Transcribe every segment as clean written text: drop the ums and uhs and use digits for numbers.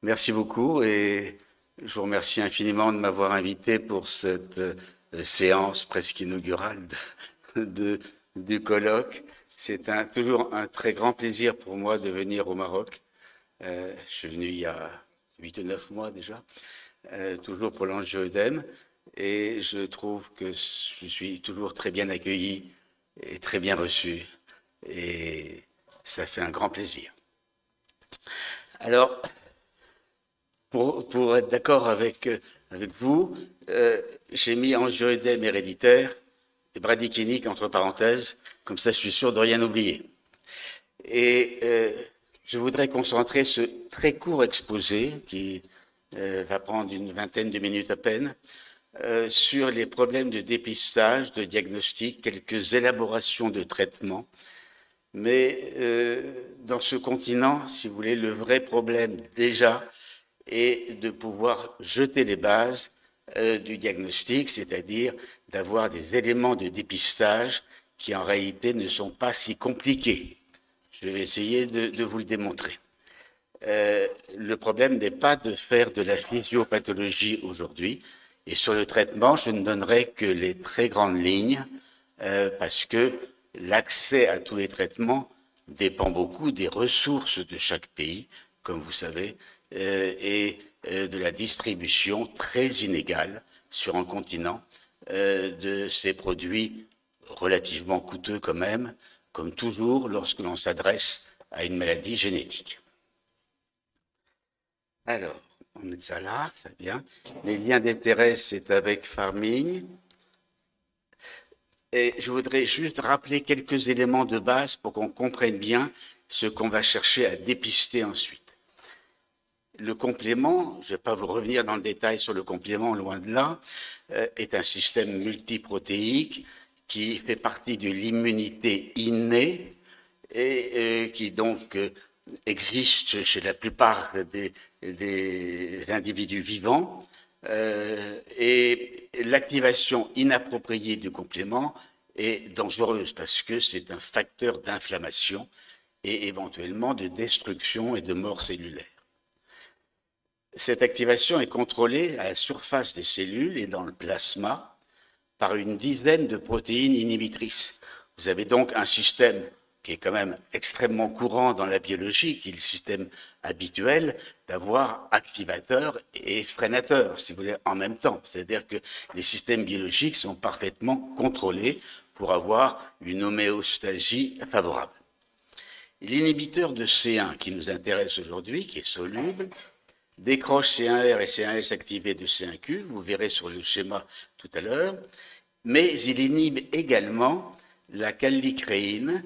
Merci beaucoup et je vous remercie infiniment de m'avoir invité pour cette séance presque inaugurale du colloque. C'est toujours un très grand plaisir pour moi de venir au Maroc. Je suis venu il y a 8 ou 9 mois déjà, toujours pour l'Angio-Œdème, et je trouve que je suis toujours très bien accueilli et très bien reçu, et ça fait un grand plaisir. Alors, pour être d'accord avec vous, j'ai mis angio-œdème héréditaire et bradykinique entre parenthèses, comme ça je suis sûr de rien oublier. Et je voudrais concentrer ce très court exposé, qui va prendre une vingtaine de minutes à peine, sur les problèmes de dépistage, de diagnostic, quelques élaborations de traitement. Mais dans ce continent, si vous voulez, le vrai problème déjà est de pouvoir jeter les bases du diagnostic, c'est-à-dire d'avoir des éléments de dépistage qui en réalité ne sont pas si compliqués. Je vais essayer de vous le démontrer. Le problème n'est pas de faire de la physiopathologie aujourd'hui, et sur le traitement, je ne donnerai que les très grandes lignes, parce que l'accès à tous les traitements dépend beaucoup des ressources de chaque pays, comme vous savez, et de la distribution très inégale sur un continent de ces produits relativement coûteux quand même, comme toujours lorsque l'on s'adresse à une maladie génétique. Alors, on met ça là, ça vient. Les liens d'intérêt, c'est avec Farming. Et je voudrais juste rappeler quelques éléments de base pour qu'on comprenne bien ce qu'on va chercher à dépister ensuite. Le complément, je ne vais pas vous revenir dans le détail sur le complément, loin de là, est un système multiprotéique qui fait partie de l'immunité innée et qui donc existe chez la plupart des individus vivants. Et l'activation inappropriée du complément est dangereuse parce que c'est un facteur d'inflammation et éventuellement de destruction et de mort cellulaire. Cette activation est contrôlée à la surface des cellules et dans le plasma par une dizaine de protéines inhibitrices. Vous avez donc un système qui est quand même extrêmement courant dans la biologie, qui est le système habituel d'avoir activateur et freinateur, si vous voulez, en même temps. C'est-à-dire que les systèmes biologiques sont parfaitement contrôlés pour avoir une homéostasie favorable. L'inhibiteur de C1 qui nous intéresse aujourd'hui, qui est soluble, décroche C1R et C1S activés de C1Q, vous verrez sur le schéma tout à l'heure, mais il inhibe également la callicréine,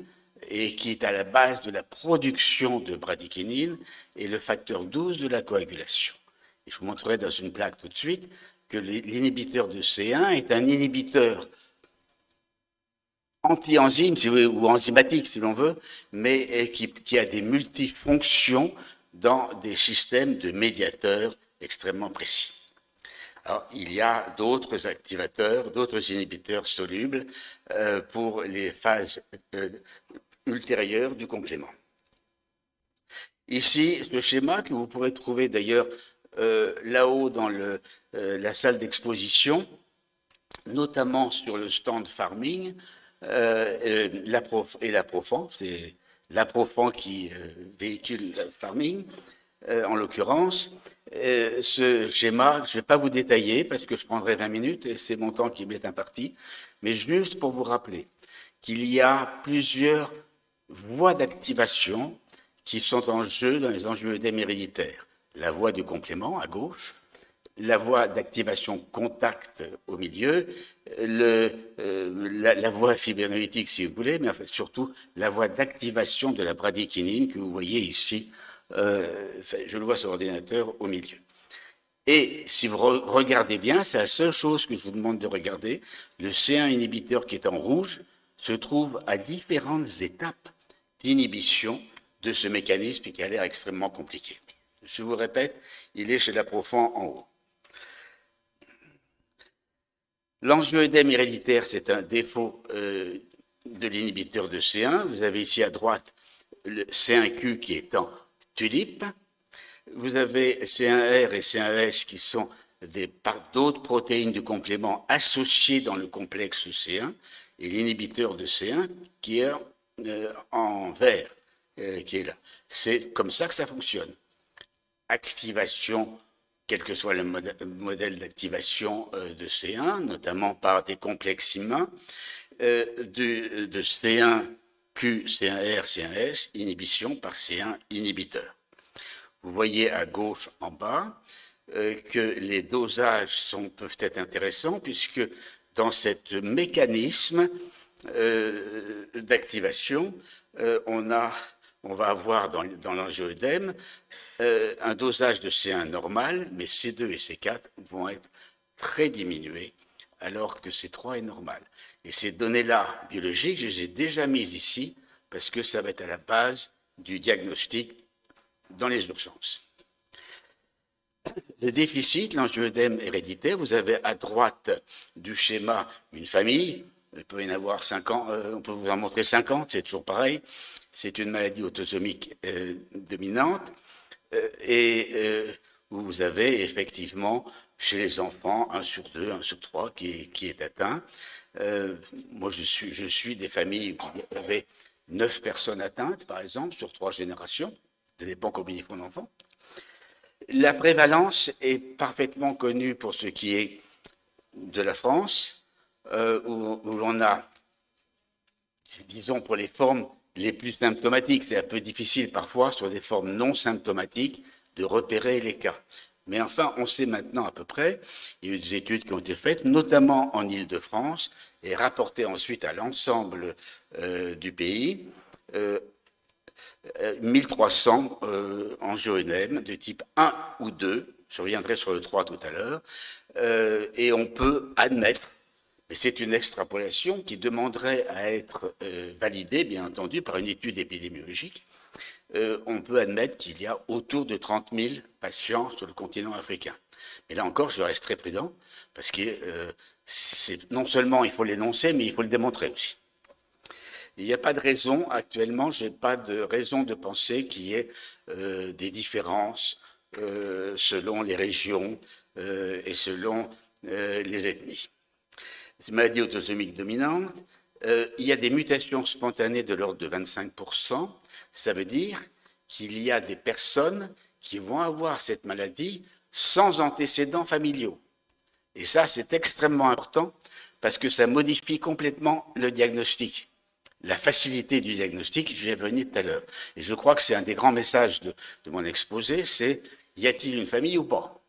et qui est à la base de la production de bradykinine et le facteur 12 de la coagulation. Et je vous montrerai dans une plaque tout de suite que l'inhibiteur de C1 est un inhibiteur anti-enzyme ou enzymatique si l'on veut, mais qui a des multifonctions dans des systèmes de médiateurs extrêmement précis. Alors, il y a d'autres activateurs, d'autres inhibiteurs solubles pour les phases ultérieures du complément. Ici, ce schéma que vous pourrez trouver d'ailleurs là-haut dans la salle d'exposition, notamment sur le stand Farming, l'Aprofan, c'est l'Aprofan qui véhicule Farming, en l'occurrence. Ce schéma, je ne vais pas vous détailler parce que je prendrai 20 minutes et c'est mon temps qui m'est imparti, mais juste pour vous rappeler qu'il y a plusieurs voies d'activation qui sont en jeu dans les angio-œdèmes héréditaires. La voie du complément à gauche, la voie d'activation contact au milieu, la voie fibrinolytique si vous voulez, mais en fait, surtout la voie d'activation de la bradykinine que vous voyez ici, je le vois sur l'ordinateur au milieu. Et si vous regardez bien, c'est la seule chose que je vous demande de regarder, le C1 inhibiteur qui est en rouge se trouve à différentes étapes d'inhibition de ce mécanisme qui a l'air extrêmement compliqué. Je vous répète, il est chez l'Aprofan en haut. L'angio-œdème héréditaire, c'est un défaut de l'inhibiteur de C1. Vous avez ici à droite le C1Q qui est en tulipe. Vous avez C1R et C1S qui sont d'autres protéines du complément associées dans le complexe C1 et l'inhibiteur de C1 qui est en vert, qui est là. C'est comme ça que ça fonctionne. Activation, quel que soit le modèle d'activation de C1, notamment par des complexes humains, de C1Q, C1R, C1S, inhibition par C1 inhibiteur. Vous voyez à gauche en bas que les dosages peuvent être intéressants puisque dans ce mécanisme d'activation, on va avoir dans l'angioëdème un dosage de C1 normal, mais C2 et C4 vont être très diminués alors que C3 est normal. Et ces données-là biologiques, je les ai déjà mises ici parce que ça va être à la base du diagnostic dans les urgences. Le déficit, l'angioëdème héréditaire, vous avez à droite du schéma une famille, il peut y en avoir 50, on peut vous en montrer 50, c'est toujours pareil, c'est une maladie autosomique dominante, où vous avez effectivement chez les enfants 1 sur 2, 1 sur 3 qui est atteint. Moi je suis des familles où il y avait 9 personnes atteintes, par exemple, sur 3 générations, ça dépend combien ils font d'enfants. La prévalence est parfaitement connue pour ce qui est de la France, où l'on a, disons pour les formes les plus symptomatiques, c'est un peu difficile parfois sur des formes non symptomatiques de repérer les cas. Mais enfin, on sait maintenant à peu près, il y a eu des études qui ont été faites, notamment en Île-de-France, et rapportées ensuite à l'ensemble du pays, 1300 angioëdèmes de type 1 ou 2, je reviendrai sur le 3 tout à l'heure, et on peut admettre, mais c'est une extrapolation qui demanderait à être validée, bien entendu, par une étude épidémiologique, on peut admettre qu'il y a autour de 30 000 patients sur le continent africain. Mais là encore, je reste très prudent, parce que non seulement il faut l'énoncer, mais il faut le démontrer aussi. Il n'y a pas de raison, actuellement, je n'ai pas de raison de penser qu'il y ait des différences selon les régions et selon les ethnies. C'est une maladie autosomique dominante. Il y a des mutations spontanées de l'ordre de 25%. Ça veut dire qu'il y a des personnes qui vont avoir cette maladie sans antécédents familiaux. Et ça, c'est extrêmement important parce que ça modifie complètement le diagnostic. La facilité du diagnostic, je vais venir tout à l'heure. Et je crois que c'est un des grands messages de mon exposé, c'est y a-t-il une famille ou pas?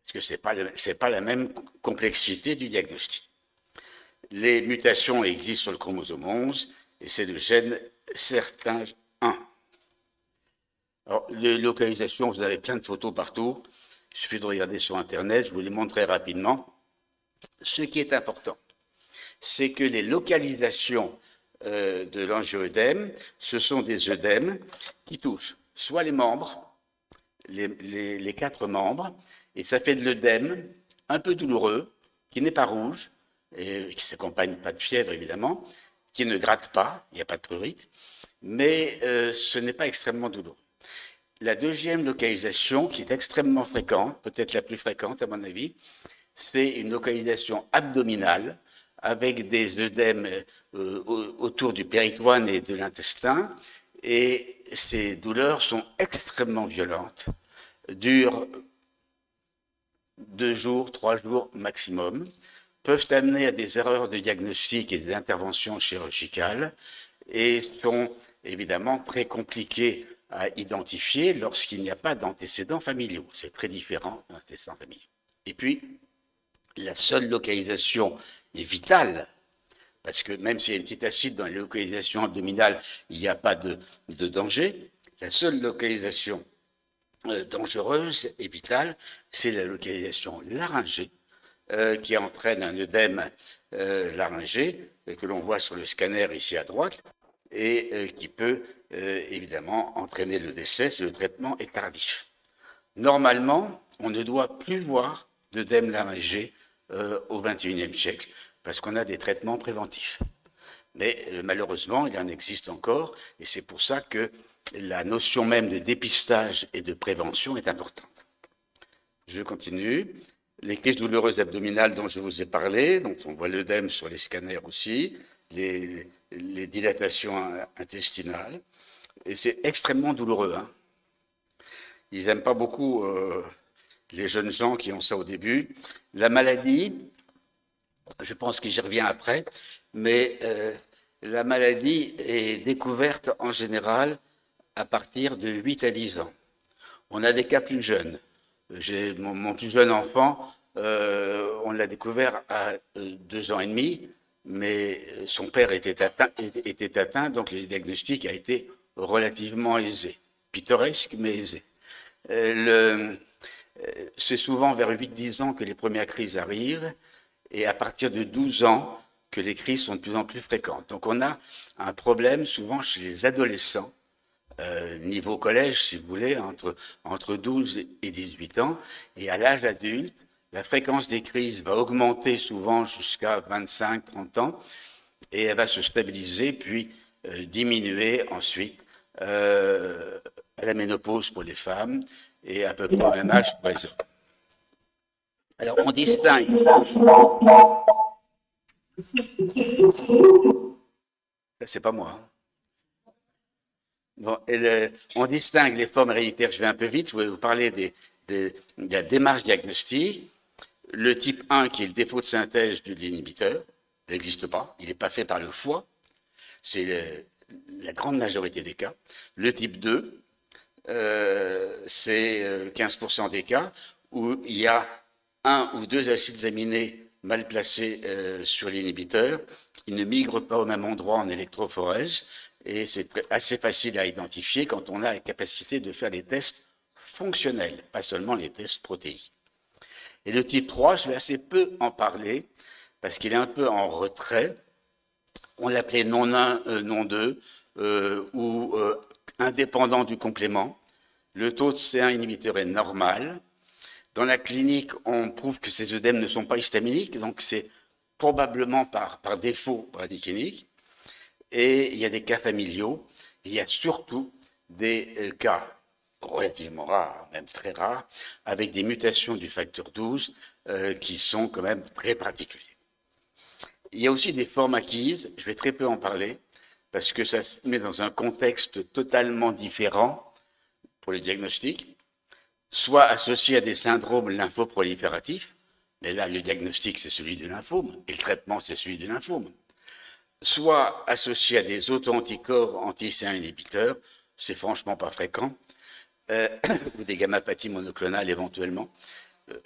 Parce que c'est pas la même complexité du diagnostic. Les mutations existent sur le chromosome 11 et c'est le gène SERPING1. Alors, les localisations, vous avez plein de photos partout. Il suffit de regarder sur Internet, je vous les montre très rapidement. Ce qui est important, c'est que les localisations de l'angioëdème, ce sont des œdèmes qui touchent soit les membres, les 4 membres, et ça fait de l'œdème un peu douloureux, qui n'est pas rouge, et qui ne s'accompagne pas de fièvre évidemment, qui ne gratte pas, il n'y a pas de prurite, mais ce n'est pas extrêmement douloureux. La deuxième localisation, qui est extrêmement fréquente, peut-être la plus fréquente à mon avis, c'est une localisation abdominale, avec des œdèmes autour du péritoine et de l'intestin, et ces douleurs sont extrêmement violentes, durent 2 jours, 3 jours maximum, peuvent amener à des erreurs de diagnostic et des interventions chirurgicales, et sont évidemment très compliquées à identifier lorsqu'il n'y a pas d'antécédents familiaux. C'est très différent d'antécédents familiaux. Et puis, la seule localisation est vitale, parce que même s'il y a une petite acide dans les localisations abdominales, il n'y a pas de danger. La seule localisation dangereuse et vitale, c'est la localisation laryngée, qui entraîne un œdème laryngé, que l'on voit sur le scanner ici à droite, et qui peut évidemment entraîner le décès si le traitement est tardif. Normalement, on ne doit plus voir d'œdème laryngé au XXIe siècle, parce qu'on a des traitements préventifs. Mais malheureusement, il en existe encore, et c'est pour ça que la notion même de dépistage et de prévention est importante. Je continue. Les crises douloureuses abdominales dont je vous ai parlé, dont on voit l'œdème sur les scanners aussi, les dilatations intestinales, et c'est extrêmement douloureux. Hein. Ils n'aiment pas beaucoup les jeunes gens qui ont ça au début. La maladie, je pense que j'y reviens après, mais la maladie est découverte en général à partir de 8 à 10 ans. On a des cas plus jeunes. J'ai mon plus jeune enfant, on l'a découvert à 2 ans et demi, mais son père était atteint, donc le diagnostic a été relativement aisé. Pittoresque, mais aisé. C'est souvent vers 8-10 ans que les premières crises arrivent, et à partir de 12 ans que les crises sont de plus en plus fréquentes. Donc on a un problème souvent chez les adolescents, niveau collège si vous voulez, entre 12 et 18 ans, et à l'âge adulte, la fréquence des crises va augmenter souvent jusqu'à 25-30 ans, et elle va se stabiliser, puis diminuer ensuite à la ménopause pour les femmes, et à peu près au même âge pour les hommes. Alors on distingue... C'est pas moi. Bon, on distingue les formes héréditaires, je vais un peu vite, je vais vous parler de la démarche diagnostique. Le type 1 qui est le défaut de synthèse de l'inhibiteur, il n'existe pas, il n'est pas fait par le foie, c'est la grande majorité des cas. Le type 2, c'est 15% des cas où il y a un ou deux acides aminés mal placés sur l'inhibiteur, ils ne migrent pas au même endroit en électrophorèse, et c'est assez facile à identifier quand on a la capacité de faire les tests fonctionnels, pas seulement les tests protéiques. Et le type 3, je vais assez peu en parler, parce qu'il est un peu en retrait. On l'appelait non 1, non 2, ou indépendant du complément. Le taux de C1 inhibiteur est normal. Dans la clinique, on prouve que ces œdèmes ne sont pas histaminiques, donc c'est probablement par défaut bradykénique. Et il y a des cas familiaux, et il y a surtout des cas relativement rares, même très rares, avec des mutations du facteur 12 qui sont quand même très particuliers. Il y a aussi des formes acquises, je vais très peu en parler, parce que ça se met dans un contexte totalement différent pour les diagnostics, soit associés à des syndromes lymphoprolifératifs, mais là le diagnostic c'est celui du lymphome, et le traitement c'est celui du lymphome, soit associés à des auto-anticorps anti-C1 inhibiteurs, c'est franchement pas fréquent, ou des gammapathies monoclonales éventuellement,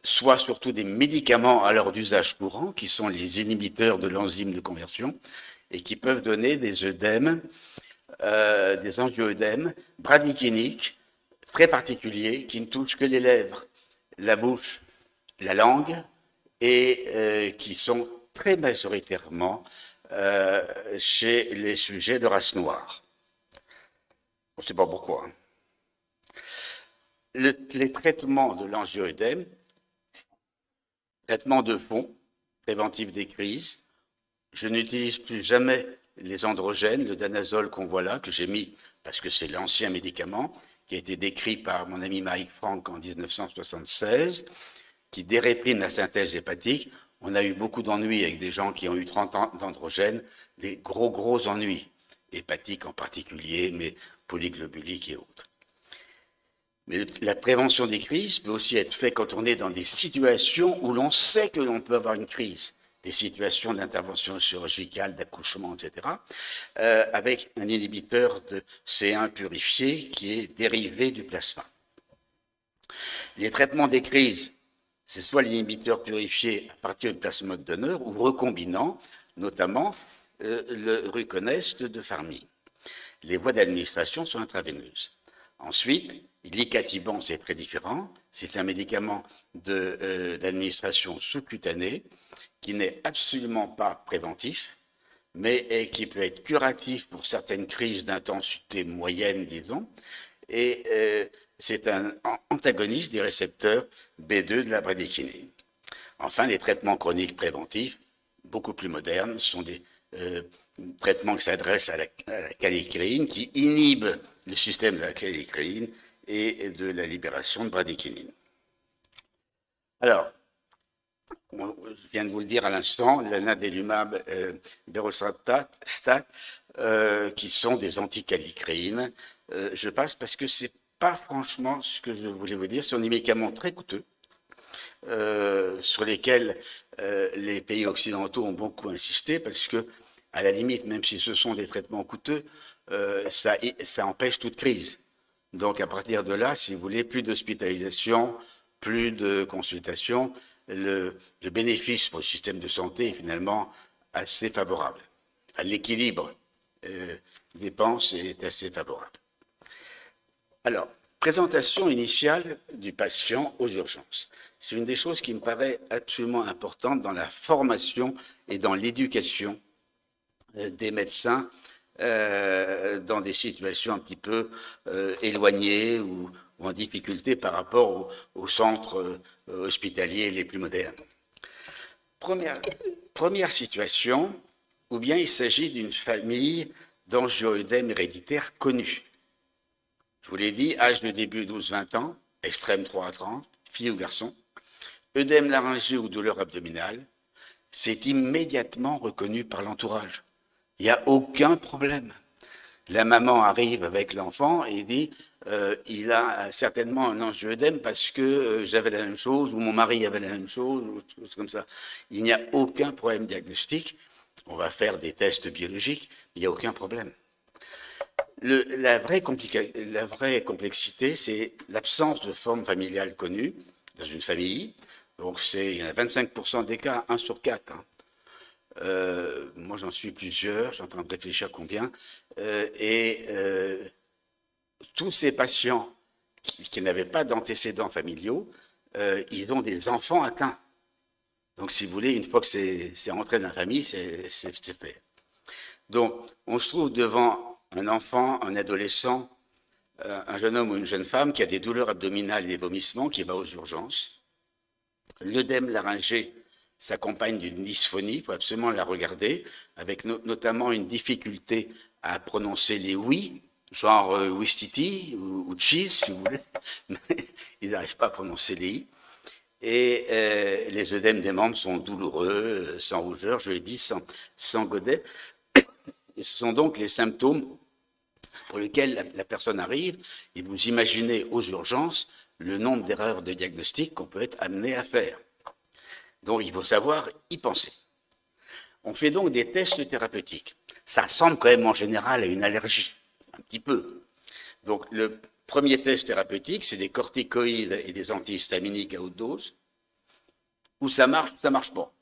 soit surtout des médicaments à leur usage courant, qui sont les inhibiteurs de l'enzyme de conversion, et qui peuvent donner des œdèmes, des angioœdèmes bradykéniques très particuliers, qui ne touchent que les lèvres, la bouche, la langue, et qui sont très majoritairement chez les sujets de race noire. On ne sait pas pourquoi. Les traitements de l'angioœdème, traitement de fond, préventif des crises, je n'utilise plus jamais les androgènes, le danazol qu'on voit là, que j'ai mis parce que c'est l'ancien médicament, qui a été décrit par mon ami Mike Frank en 1976, qui déréprime la synthèse hépatique. On a eu beaucoup d'ennuis avec des gens qui ont eu 30 ans d'androgènes, des gros ennuis, hépatiques en particulier, mais polyglobuliques et autres. Mais la prévention des crises peut aussi être faite quand on est dans des situations où l'on sait que l'on peut avoir une crise, des situations d'intervention chirurgicale, d'accouchement, etc., avec un inhibiteur de C1 purifié qui est dérivé du plasma. Les traitements des crises, c'est soit l'inhibiteur purifié à partir du plasma de donneur ou recombinant, notamment le Ruconest de Pharming. Les voies d'administration sont intraveineuses. Ensuite, l'icatibant, c'est très différent. C'est un médicament d'administration sous-cutanée qui n'est absolument pas préventif, mais qui peut être curatif pour certaines crises d'intensité moyenne, disons, et c'est un antagoniste des récepteurs B2 de la bradykinin. Enfin, les traitements chroniques préventifs, beaucoup plus modernes, sont des traitement qui s'adresse à la kallikréine, qui inhibe le système de la kallikréine et de la libération de bradykinin. Alors, je viens de vous le dire à l'instant, l'anadelumab, berostat, qui sont des antikallikréines. Je passe parce que c'est pas franchement ce que je voulais vous dire. Ce sont des médicaments très coûteux, sur lesquels les pays occidentaux ont beaucoup insisté, parce que, à la limite, même si ce sont des traitements coûteux, ça empêche toute crise. Donc, à partir de là, si vous voulez, plus d'hospitalisation, plus de consultation, le bénéfice pour le système de santé est finalement assez favorable. L'équilibre dépenses est assez favorable. Alors, présentation initiale du patient aux urgences. C'est une des choses qui me paraît absolument importante dans la formation et dans l'éducation des médecins dans des situations un petit peu éloignées ou en difficulté par rapport aux centres hospitaliers les plus modernes. Première situation, ou bien il s'agit d'une famille d'angioïdème héréditaire connue. Je vous l'ai dit, âge de début 12-20 ans, extrême 3 à 30, fille ou garçon, œdème laryngé ou douleur abdominale, c'est immédiatement reconnu par l'entourage. Il n'y a aucun problème. La maman arrive avec l'enfant et dit il a certainement un angioïdème parce que j'avais la même chose, ou mon mari avait la même chose, ou quelque chose comme ça. Il n'y a aucun problème diagnostique. On va faire des tests biologiques, mais il n'y a aucun problème. La vraie complexité, c'est l'absence de forme familiale connue dans une famille. Donc, il y en a 25% des cas, 1 sur 4. Hein. Moi, j'en suis plusieurs, je suis en train de réfléchir combien. Tous ces patients qui n'avaient pas d'antécédents familiaux, ils ont des enfants atteints. Donc, si vous voulez, une fois que c'est rentré dans la famille, c'est fait. Donc, on se trouve devant un enfant, un adolescent, un jeune homme ou une jeune femme qui a des douleurs abdominales et des vomissements, qui va aux urgences. L'œdème laryngé s'accompagne d'une dysphonie, il faut absolument la regarder, avec notamment une difficulté à prononcer les oui, genre ouistiti ou cheese, si vous voulez, mais ils n'arrivent pas à prononcer les i. Et les œdèmes des membres sont douloureux, sans rougeur, je l'ai dit, sans godet. Et ce sont donc les symptômes pour lesquels la personne arrive, et vous imaginez aux urgences le nombre d'erreurs de diagnostic qu'on peut être amené à faire. Donc il faut savoir y penser. On fait donc des tests thérapeutiques. Ça ressemble quand même en général à une allergie, un petit peu. Donc le premier test thérapeutique, c'est des corticoïdes et des antihistaminiques à haute dose, où ça marche pas.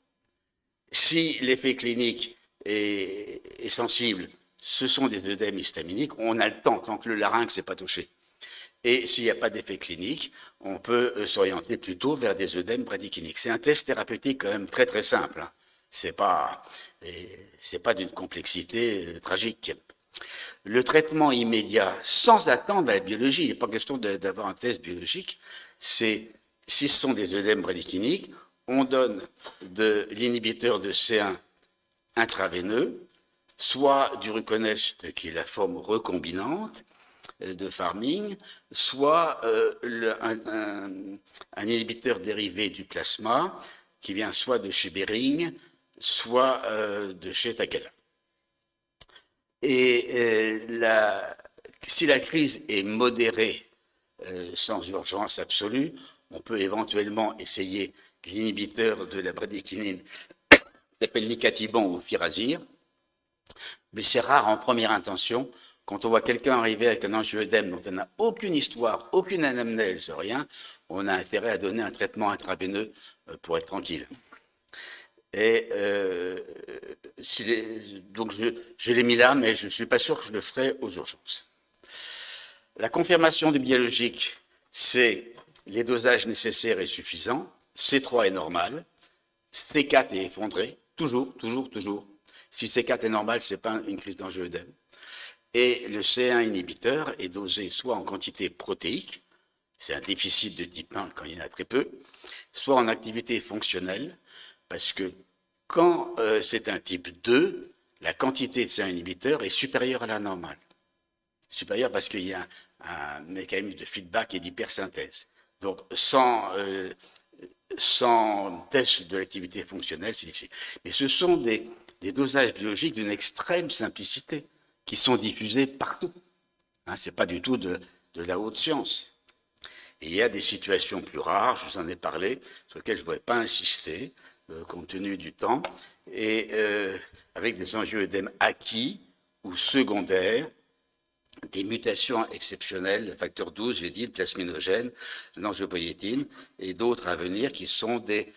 Si l'effet clinique est sensible, ce sont des œdèmes histaminiques, on a le temps, tant que le larynx n'est pas touché. Et s'il n'y a pas d'effet clinique, on peut s'orienter plutôt vers des œdèmes bradykiniques. C'est un test thérapeutique quand même très très simple. Hein. C'est pas d'une complexité tragique. Le traitement immédiat, sans attendre la biologie, il n'est pas question d'avoir un test biologique, c'est, si ce sont des œdèmes bradykiniques, on donne de l'inhibiteur de C1 intraveineux, soit du Ruconest, qui est la forme recombinante de Pharming, soit un inhibiteur dérivé du plasma, qui vient soit de chez Behring, soit de chez Takeda. Et si la crise est modérée, sans urgence absolue, on peut éventuellement essayer l'inhibiteur de la bradykinin, qui s'appelle nicatiban ou firazir, mais c'est rare en première intention. Quand on voit quelqu'un arriver avec un angioïdème dont on n'a aucune histoire, aucune anamnèse, rien, on a intérêt à donner un traitement intraveineux pour être tranquille. Et donc je l'ai mis là, mais je ne suis pas sûr que je le ferai aux urgences. La confirmation du biologique, c'est les dosages nécessaires et suffisants. C3 est normal, C4 est effondré, toujours. Si C4 est normal, ce n'est pas une crise d'angioïdème. Et le C1 inhibiteur est dosé soit en quantité protéique, c'est un déficit de type 1 quand il y en a très peu, soit en activité fonctionnelle, parce que quand c'est un type 2, la quantité de CA inhibiteurs est supérieure à la normale. Supérieure parce qu'il y a un mécanisme de feedback et d'hypersynthèse. Donc, sans test de l'activité fonctionnelle, c'est difficile. Mais ce sont des dosages biologiques d'une extrême simplicité qui sont diffusés partout. Hein, ce n'est pas du tout de la haute science. Et il y a des situations plus rares, je vous en ai parlé, sur lesquelles je ne voudrais pas insister, compte tenu du temps, et avec des angioëdèmes acquis ou secondaires, des mutations exceptionnelles, le facteur 12, j'ai dit, le plasminogène, l'angiopoïétine, et d'autres à venir qui sont des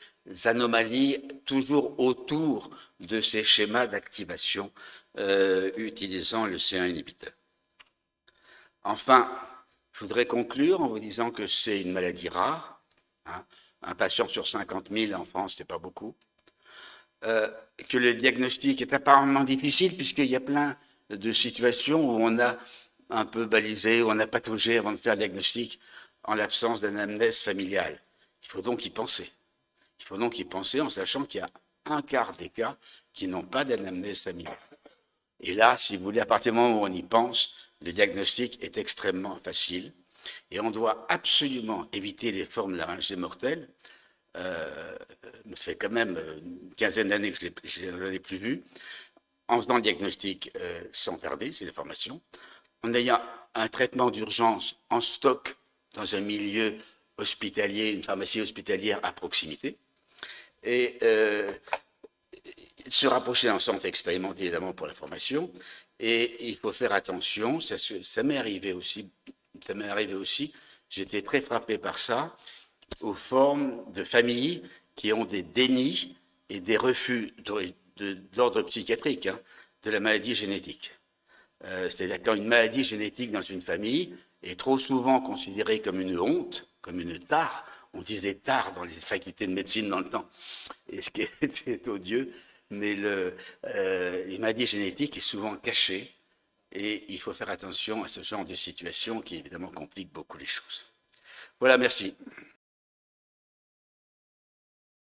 anomalies toujours autour de ces schémas d'activation utilisant le C1 inhibiteur. Enfin, je voudrais conclure en vous disant que c'est une maladie rare. Hein, un patient sur 50 000 en France, c'est pas beaucoup. Que le diagnostic est apparemment difficile puisqu'il y a plein de situations où on a un peu balisé, où on a pataugé avant de faire le diagnostic en l'absence d'anamnèse familiale. Il faut donc y penser. Il faut donc y penser en sachant qu'il y a un quart des cas qui n'ont pas d'anamnèse familiale. Et là, si vous voulez, à partir du moment où on y pense, le diagnostic est extrêmement facile. Et on doit absolument éviter les formes laryngées mortelles. Ça fait quand même une quinzaine d'années que je ne l'ai plus vu. En faisant le diagnostic sans tarder, c'est l'information. En ayant un traitement d'urgence en stock dans un milieu hospitalier, une pharmacie hospitalière à proximité. Et se rapprocher d'un centre expérimenté, évidemment, pour la formation. Et il faut faire attention, ça m'est arrivé aussi, j'étais très frappé par ça, aux formes de familles qui ont des dénis et des refus d'ordre psychiatrique hein, de la maladie génétique. C'est-à-dire quand une maladie génétique dans une famille est trop souvent considérée comme une honte, comme une tare, on disait tare dans les facultés de médecine dans le temps, et ce qui est odieux, mais les maladies génétiques est souvent cachée, et il faut faire attention à ce genre de situation qui évidemment complique beaucoup les choses. Voilà, merci.